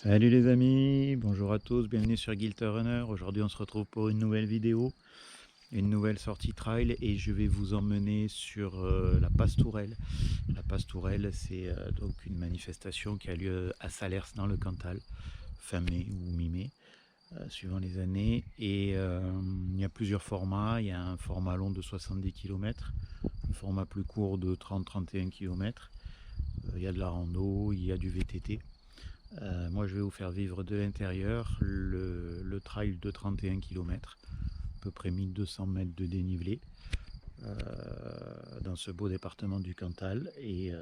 Salut les amis, bonjour à tous, bienvenue sur Guilty Runner. Aujourd'hui on se retrouve pour une nouvelle vidéo, une nouvelle sortie trail et je vais vous emmener sur la Pastourelle. La Pastourelle, c'est donc une manifestation qui a lieu à Salers dans le Cantal, fin mai ou mi-mai, suivant les années. Et il y a plusieurs formats, il y a un format long de 70 km, un format plus court de 30-31 km, il y a de la rando, il y a du VTT. Moi je vais vous faire vivre de l'intérieur le trail de 31 km, à peu près 1200 mètres de dénivelé, dans ce beau département du Cantal, et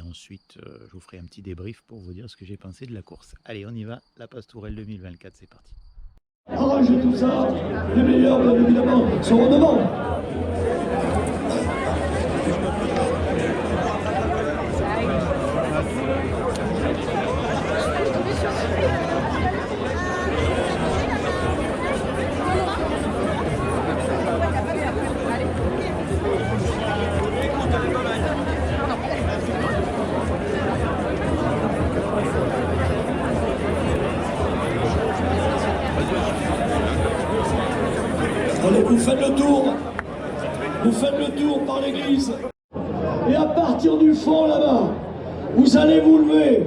ensuite je vous ferai un petit débrief pour vous dire ce que j'ai pensé de la course. Allez, on y va, la Pastourelle 2024, c'est parti. Arrangez tout ça, les meilleurs bien évidemment seront devant. Allez, vous faites le tour par l'église. Et à partir du fond là-bas, vous allez vous lever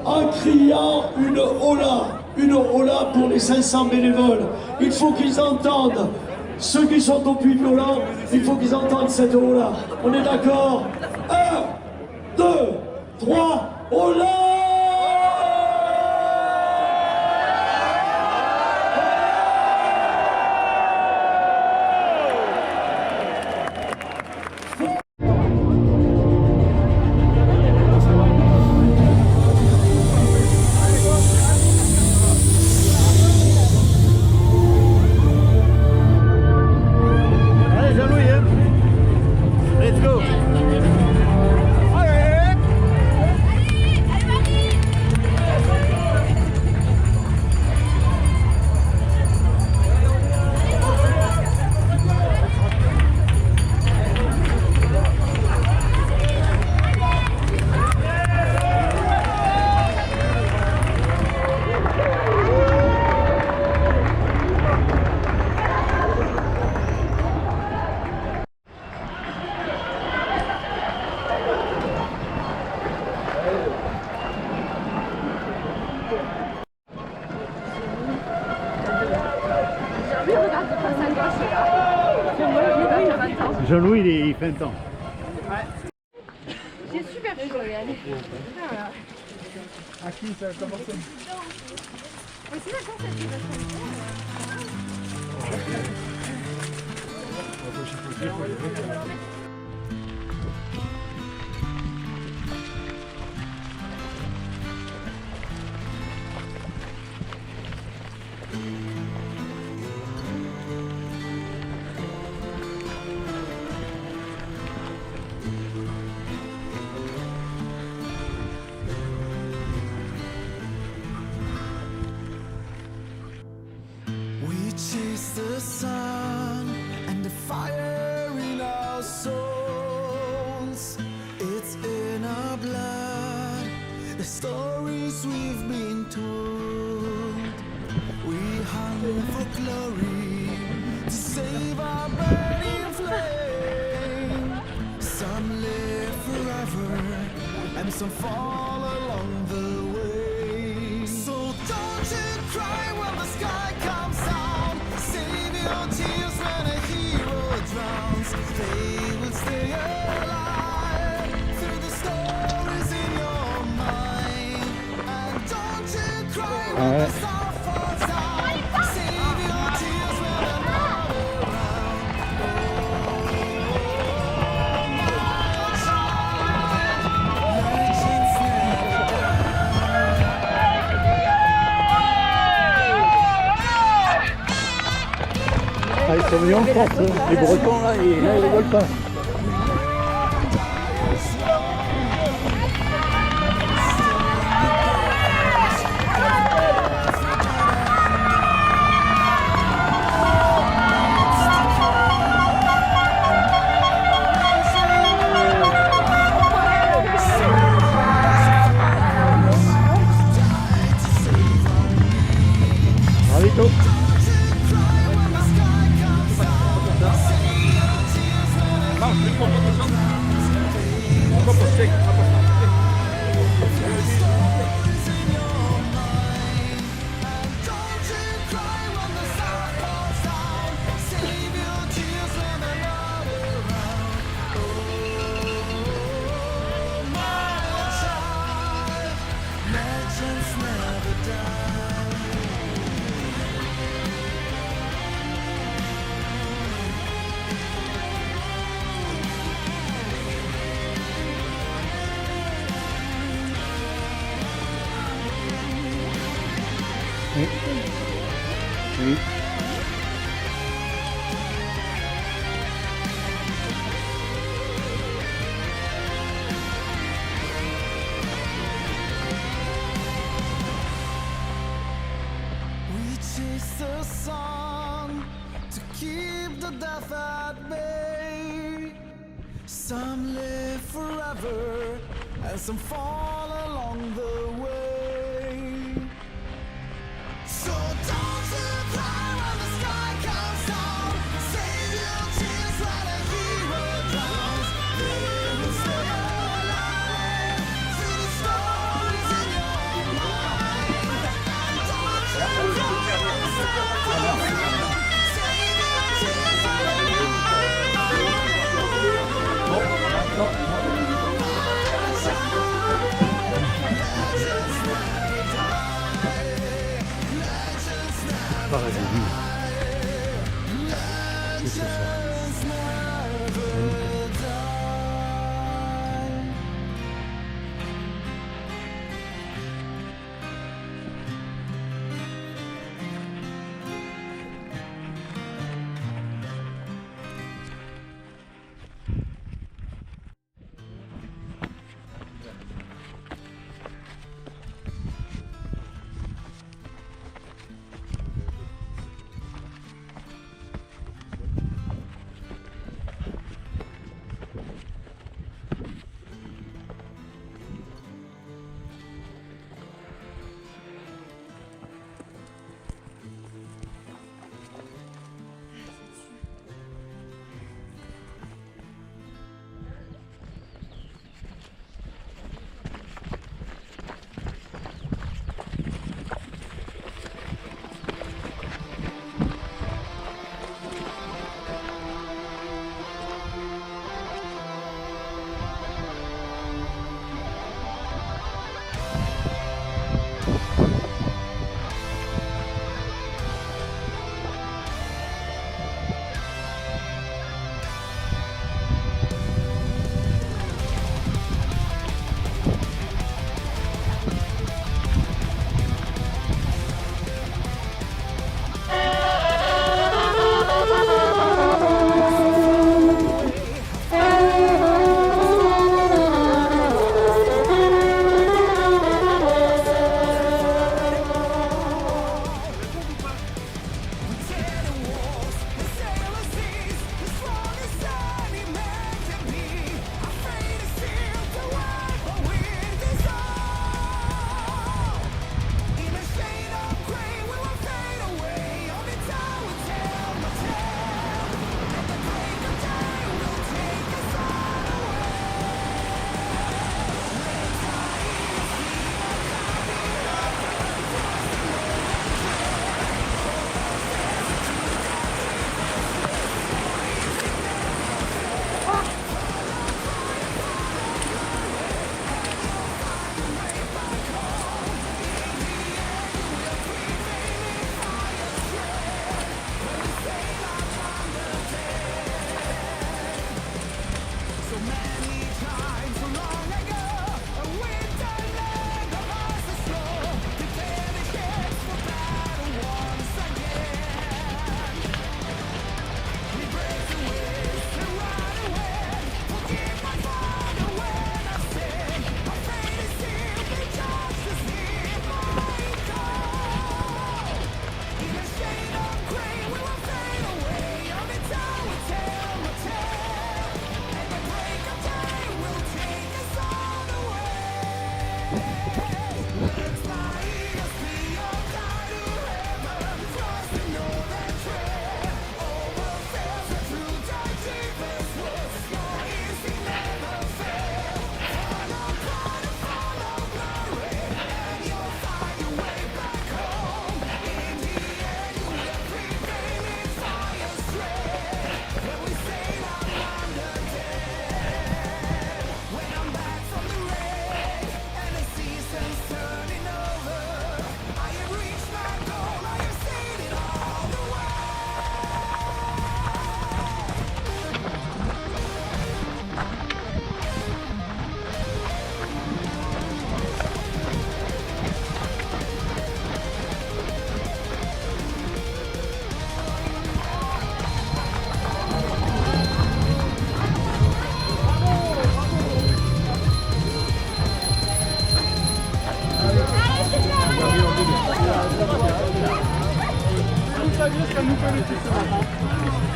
en criant une hola pour les 500 bénévoles. Il faut qu'ils entendent, ceux qui sont au puits violent, il faut qu'ils entendent cette hola. On est d'accord? 1, 2, 3, hola! Jean-Louis, il fait un temps. J'ai super chaud, allez. Voilà. À qui ça commence? Mais c'est d'accord, ça fait Chase the sun and the fire in our souls. It's in our blood, the stories we've been told. We hunger for glory to save our burning flame. Some live forever and some fall along the way. So don't you cry when the sky comes out. Save your tears when a hero drowns. They will stay alive through the stories in your mind. And don't you cry when the sun falls down. Save your tears when they're not around. Oh, my child, legends never Ah, ils sont venus en force, les Bretons là, ils rigolent pas. never die. Oui. Oui. We chase the sun to keep the death at bay. Some live forever and some fall along the way. So don't you cry when the sky comes down. Save your tears when a hero drowns. Live and stay alive through the stories in your mind. Don't you cry when the sky comes down. Save your tears when a hero drowns.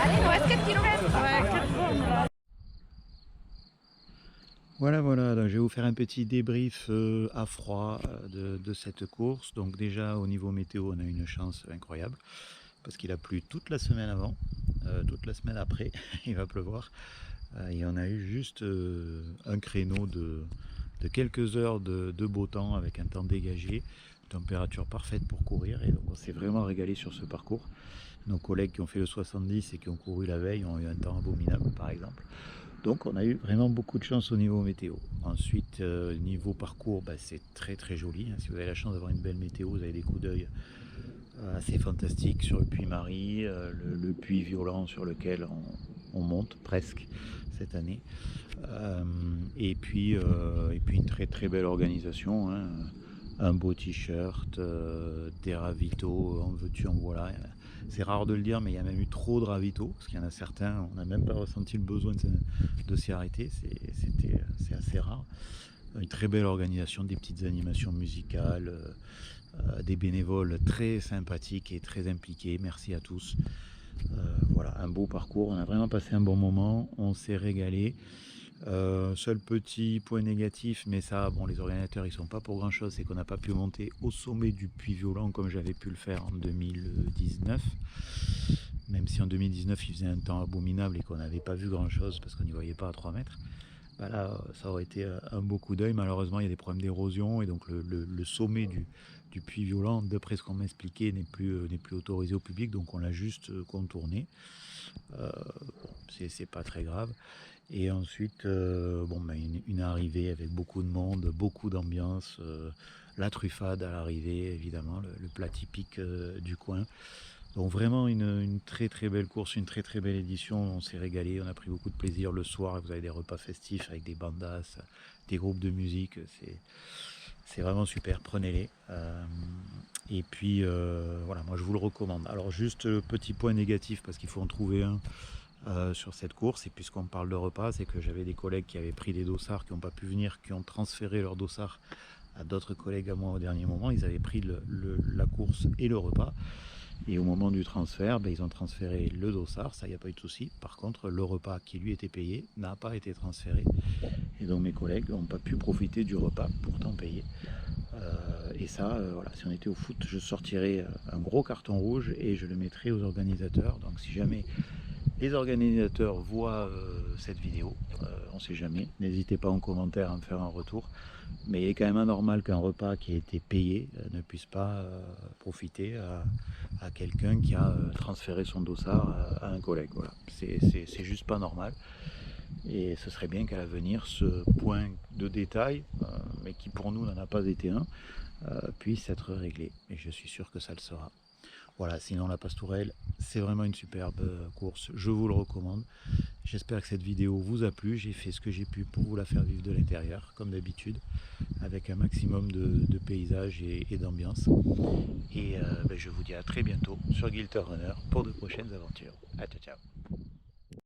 Allez, il nous reste 4 km. Ouais, 4 km. Voilà, donc je vais vous faire un petit débrief à froid de cette course. Donc déjà au niveau météo, on a une chance incroyable parce qu'il a plu toute la semaine avant, toute la semaine après, il va pleuvoir. Et on a eu juste un créneau de quelques heures de beau temps avec un temps dégagé, température parfaite pour courir. Et donc on s'est vraiment régalé sur ce parcours. Nos collègues qui ont fait le 70 et qui ont couru la veille ont eu un temps abominable par exemple. Donc on a eu vraiment beaucoup de chance au niveau météo. Ensuite, niveau parcours, c'est très très joli. Si vous avez la chance d'avoir une belle météo, vous avez des coups d'œil assez fantastiques sur le Puy-Marie, le puits Violent sur lequel on monte presque cette année. Et puis une très très belle organisation. Hein. Un beau t-shirt, des ravitaux, en veux-tu, en voilà. C'est rare de le dire, mais il y a même eu trop de ravitaux, parce qu'il y en a certains, on n'a même pas ressenti le besoin de s'y arrêter, c'est assez rare. Une très belle organisation, des petites animations musicales, des bénévoles très sympathiques et très impliqués, merci à tous. Voilà, un beau parcours, on a vraiment passé un bon moment, on s'est régalé. Seul petit point négatif, mais ça, bon, les organisateurs ils sont pas pour grand chose, c'est qu'on n'a pas pu monter au sommet du Puy Violent comme j'avais pu le faire en 2019, même si en 2019 il faisait un temps abominable et qu'on n'avait pas vu grand chose parce qu'on n'y voyait pas à 3 mètres. Là ça aurait été un beau coup d'œil. Malheureusement il y a des problèmes d'érosion et donc le sommet du Puy Violent, d'après ce qu'on m'expliquait, n'est plus autorisé au public, donc on l'a juste contourné. C'est pas très grave. Et ensuite, une arrivée avec beaucoup de monde, beaucoup d'ambiance, la truffade à l'arrivée, évidemment, le plat typique du coin. Donc vraiment une très très belle course, une très très belle édition, on s'est régalé, on a pris beaucoup de plaisir le soir, vous avez des repas festifs avec des bandas, des groupes de musique, c'est vraiment super, prenez-les. Et puis voilà, moi je vous le recommande. Alors juste petit point négatif, parce qu'il faut en trouver un. Sur cette course, et puisqu'on parle de repas, c'est que j'avais des collègues qui avaient pris des dossards, qui n'ont pas pu venir, qui ont transféré leurs dossards à d'autres collègues à moi au dernier moment. Ils avaient pris la course et le repas, et au moment du transfert, ils ont transféré le dossard, ça il n'y a pas eu de souci. Par contre, le repas qui lui était payé n'a pas été transféré, et donc mes collègues n'ont pas pu profiter du repas pourtant payé. Et ça, voilà, si on était au foot, je sortirais un gros carton rouge et je le mettrais aux organisateurs. Donc si jamais les organisateurs voient cette vidéo, on ne sait jamais, n'hésitez pas en commentaire à me faire un retour, mais il est quand même anormal qu'un repas qui a été payé ne puisse pas profiter à quelqu'un qui a transféré son dossard à un collègue. Voilà. C'est juste pas normal, et ce serait bien qu'à l'avenir ce point de détail, mais qui pour nous n'en a pas été un, puisse être réglé, et je suis sûr que ça le sera. Voilà, sinon la Pastourelle, c'est vraiment une superbe course, je vous le recommande. J'espère que cette vidéo vous a plu, j'ai fait ce que j'ai pu pour vous la faire vivre de l'intérieur, comme d'habitude, avec un maximum de paysages et d'ambiance. Et je vous dis à très bientôt sur Gilter Runner pour de prochaines aventures. À ciao ciao.